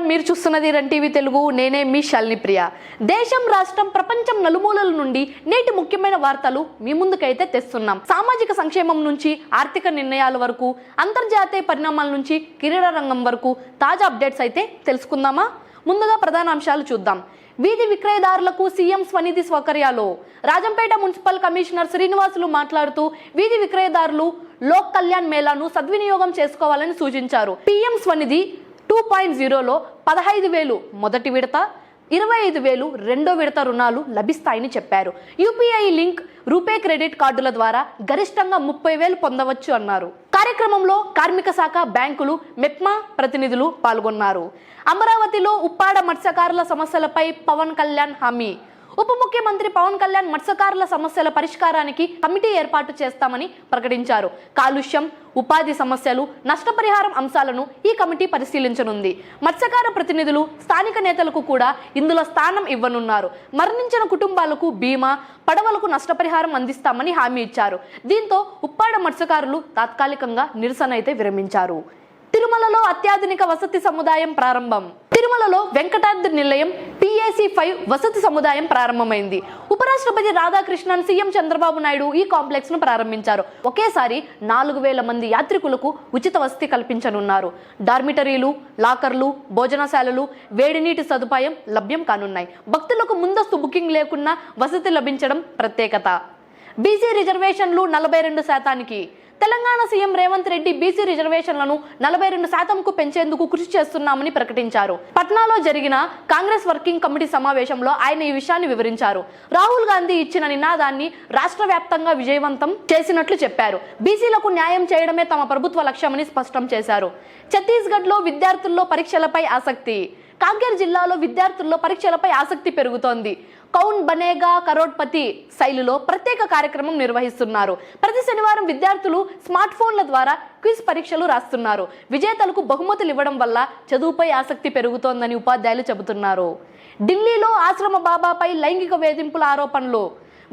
నమస్కారం, మీరు చూస్తున్నది రన్ టీవీ తెలుగు. నేనే మీ శాలిని ప్రియ. దేశం, రాష్ట్రం, ప్రపంచం నలుమూలల నుండి నేటి ముఖ్యమైన వార్తలు మీ ముందుకైతే తెస్తున్నాం. సామాజిక సంక్షేమం నుంచి ఆర్థిక నిర్ణయాల వరకు, అంతర్జాతీయ పరిణామాల నుంచి క్రీడా రంగం వరకు తాజా అప్డేట్స్ అయితే తెలుసుకుందామా? ముందుగా ప్రధాన అంశాలు చూద్దాం. వీధి విక్రయదారులకు సీఎం స్వనిధి సౌకర్యాలు. రాజంపేట మున్సిపల్ కమిషనర్ శ్రీనివాసులు మాట్లాడుతూ వీధి విక్రయదారులు లోక్ కళ్యాణ్ మేళాను సద్వినియోగం చేసుకోవాలని సూచించారు. పీఎం స్వనిధి 2.0లో 15,000 మొదటి విడత, 25,000 రెండో విడత రుణాలు లభిస్తాయని చెప్పారు. యూపీఐ లింక్, రూపే క్రెడిట్ కార్డుల ద్వారా గరిష్టంగా 30,000 పొందవచ్చు అన్నారు. కార్యక్రమంలో కార్మిక శాఖ, బ్యాంకులు, మెప్మా ప్రతినిధులు పాల్గొన్నారు. అమరావతిలో ఉప్పాడ మత్స్యకారుల సమస్యలపై పవన్ కళ్యాణ్ హామీ. ఉప ముఖ్యమంత్రి పవన్ కళ్యాణ్ మత్స్యకారుల సమస్యల పరిష్కారానికి కమిటీ ఏర్పాటు చేస్తామని ప్రకటించారు. కాలుష్యం, ఉపాధి సమస్యలు, నష్టపరిహారం అంశాలను ఈ కమిటీ పరిశీలించనుంది. మత్స్యకార ప్రతినిధులు, స్థానిక నేతలకు కూడా ఇందులో స్థానం ఇవ్వనున్నారు. మరణించిన కుటుంబాలకు బీమా, పడవలకు నష్టపరిహారం అందిస్తామని హామీ ఇచ్చారు. దీంతో ఉప్పాడ మత్స్యకారులు తాత్కాలికంగా నిరసన అయితే విరమించారు. తిరుమలలో అత్యాధునిక వసతి సముదాయం ప్రారంభం. తిరుమలలో వెంకటాద్రి నిలయం PAC5 వసతి సముదాయం ప్రారంభమైంది. ఉపరాష్ట్రపతి రాధాకృష్ణన్, సీఎం చంద్రబాబు నాయుడు ఈ కాంప్లెక్స్ ను ప్రారంభించారు. ఒకేసారి 4,000 మంది యాత్రికులకు ఉచిత వసతి కల్పించనున్నారు. డార్మిటరీలు, లాకర్లు, భోజనశాలలు, వేడినీటి సదుపాయం లభ్యం కానున్నాయి. భక్తులకు ముందస్తు బుకింగ్ లేకున్నా వసతి లభించడం ప్రత్యేకత. బీసీ రిజర్వేషన్లు 42%. తెలంగాణ సీఎం రేవంత్ రెడ్డి బీసీ రిజర్వేషన్లను 42%కు పెంచేందుకు కృషి చేస్తున్నామని ప్రకటించారు. పట్నాలో జరిగిన కాంగ్రెస్ వర్కింగ్ కమిటీ సమావేశంలో ఆయన ఈ విషయాన్ని వివరించారు. రాహుల్ గాంధీ ఇచ్చిన నినాదాన్ని రాష్ట్ర వ్యాప్తంగా విజయవంతం చేసినట్లు చెప్పారు. బీసీలకు న్యాయం చేయడమే తమ ప్రభుత్వ లక్ష్యమని స్పష్టం చేశారు. ఛత్తీస్గఢ్లో విద్యార్థుల్లో పరీక్షలపై ఆసక్తి. కాంకేర్ జిల్లాలో విద్యార్థుల్లో పరీక్షలపై ఆసక్తి పెరుగుతోంది. కౌన్ బనేగా కరోడ్పతి శైలిలో ప్రత్యేక కార్యక్రమం నిర్వహిస్తున్నారు. ప్రతి శనివారం విద్యార్థులు స్మార్ట్ ఫోన్ల ద్వారా క్విజ్ పరీక్షలు రాస్తున్నారు. విజేతలకు బహుమతులు ఇవ్వడం వల్ల చదువుపై ఆసక్తి పెరుగుతోందని ఉపాధ్యాయులు చెబుతున్నారు. ఢిల్లీలో ఆశ్రమ బాబాపై లైంగిక వేధింపుల ఆరోపణలు.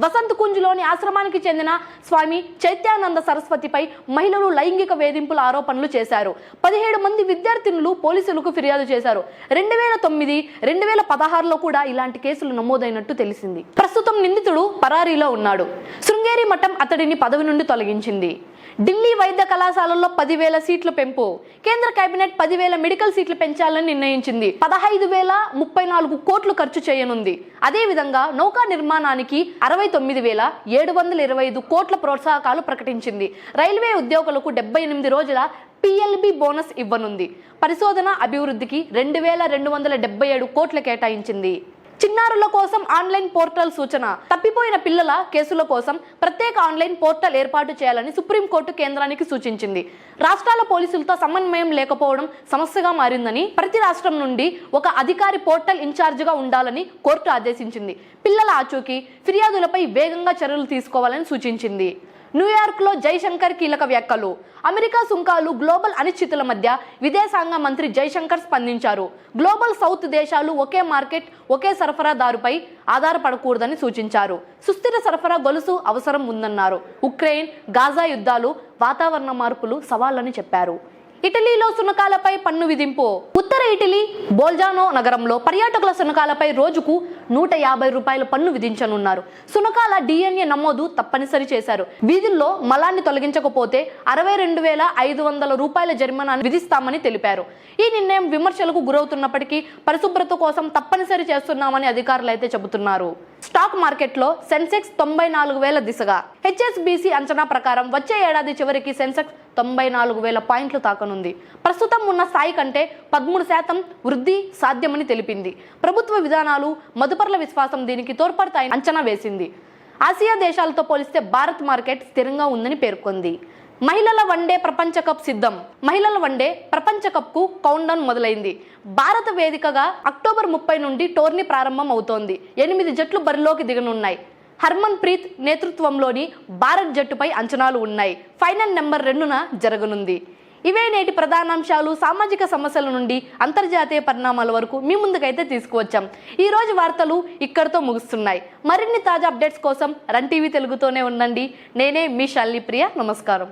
వసంత్ కుంజ్లోని ఆశ్రమానికి చెందిన స్వామి చైత్యానంద సరస్వతిపై మహిళలు లైంగిక వేధింపుల ఆరోపణలు చేశారు. 17 మంది విద్యార్థినులు పోలీసులకు ఫిర్యాదు చేశారు. 2009, 2016లో కూడా ఇలాంటి కేసులు నమోదైనట్టు తెలిసింది. ప్రస్తుతం నిందితుడు పరారీలో ఉన్నాడు. శృంగేరి మఠం అతడిని పదవి నుండి తొలగించింది. ఢిల్లీ వైద్య కళాశాలల్లో 10,000 సీట్ల పెంపు. కేంద్ర కేబినెట్ 10,000 మెడికల్ సీట్లు పెంచాలని నిర్ణయించింది. 15,034 కోట్లు ఖర్చు చేయనుంది. అదేవిధంగా నౌకా నిర్మాణానికి 69,725 కోట్ల ప్రోత్సాహకాలు ప్రకటించింది. రైల్వే ఉద్యోగులకు 78 రోజుల PLB బోనస్ ఇవ్వనుంది. పరిశోధన అభివృద్ధికి 2,277 కోట్లు కేటాయించింది. చిన్నారుల కోసం ఆన్లైన్ పోర్టల్ సూచన. తప్పిపోయిన పిల్లల కేసుల కోసం ప్రత్యేక ఆన్లైన్ పోర్టల్ ఏర్పాటు చేయాలని సుప్రీంకోర్టు కేంద్రానికి సూచించింది. రాష్ట్రాల పోలీసులతో సమన్వయం లేకపోవడం సమస్యగా మారిందని, ప్రతి రాష్ట్రం నుండి ఒక అధికారి పోర్టల్ ఇన్ఛార్జిగా ఉండాలని కోర్టు ఆదేశించింది. పిల్లల ఆచూకీ, ఫిర్యాదులపై వేగంగా చర్యలు తీసుకోవాలని సూచించింది. న్యూయార్క్లో జైశంకర్ కీలక వ్యాఖ్యలు. అమెరికా సుంకాలు, గ్లోబల్ అనిశ్చితుల మధ్య విదేశాంగ మంత్రి జైశంకర్ స్పందించారు. గ్లోబల్ సౌత్ దేశాలు ఒకే మార్కెట్, ఒకే సరఫరాదారుపై ఆధారపడకూడదని సూచించారు. సుస్థిర సరఫరా గొలుసు అవసరం ఉందన్నారు. ఉక్రెయిన్, గాజా యుద్ధాలు, వాతావరణ మార్పులు సవాళ్లని చెప్పారు. ఇటలీలో సునకాలపై పన్ను విధింపు. ఉత్తర ఇటలీ బోల్జానో నగరంలో పర్యాటకుల సునకాలపై రోజుకు 150 రూపాయల పన్ను విధించనున్నారు. సునకాల DNA నమోదు తప్పనిసరి చేశారు. వీధుల్లో మలాన్ని తొలగించకపోతే 62,500 రూపాయల జరిమానాను విధిస్తామని తెలిపారు. ఈ నిర్ణయం విమర్శలకు గురవుతున్నప్పటికీ పరిశుభ్రత కోసం తప్పనిసరి చేస్తున్నామని అధికారులు అయితే చెబుతున్నారు. స్టాక్ మార్కెట్లో సెన్సెక్స్ 94,000 దిశగా. HSBC అంచనా ప్రకారం వచ్చే ఏడాది చివరికి సెన్సెక్స్ 94,000 పాయింట్లు తాకనుంది. ప్రస్తుతం ఉన్న స్థాయి కంటే 13% వృద్ధి సాధ్యమని తెలిపింది. ప్రభుత్వ విధానాలు, మదుపర్ల విశ్వాసం దీనికి తోడ్పడతాయని అంచనా వేసింది. ఆసియా దేశాలతో పోలిస్తే భారత్ మార్కెట్ స్థిరంగా ఉందని పేర్కొంది. మహిళల వన్డే ప్రపంచ కప్ సిద్ధం. మహిళల వన్డే ప్రపంచ కప్ కు కౌంట్ డౌన్ మొదలైంది. భారత వేదికగా అక్టోబర్ 30 నుండి టోర్నీ ప్రారంభం అవుతోంది. 8 జట్లు బరిలోకి దిగనున్నాయి. హర్మన్ ప్రీత్ నేతృత్వంలోని భారత్ జట్టుపై అంచనాలు ఉన్నాయి. ఫైనల్ నెంబర్ 2న జరగనుంది. ఇవే నేటి ప్రధానాంశాలు. సామాజిక సమస్యల నుండి అంతర్జాతీయ పరిణామాల వరకు మీ ముందుకైతే తీసుకువచ్చాం. ఈ రోజు వార్తలు ఇక్కడితో ముగుస్తున్నాయి. మరిన్ని తాజా అప్డేట్స్ కోసం రన్ టీవీ తెలుగుతోనే ఉండండి. నేనే మీ శాలిని ప్రియ. నమస్కారం.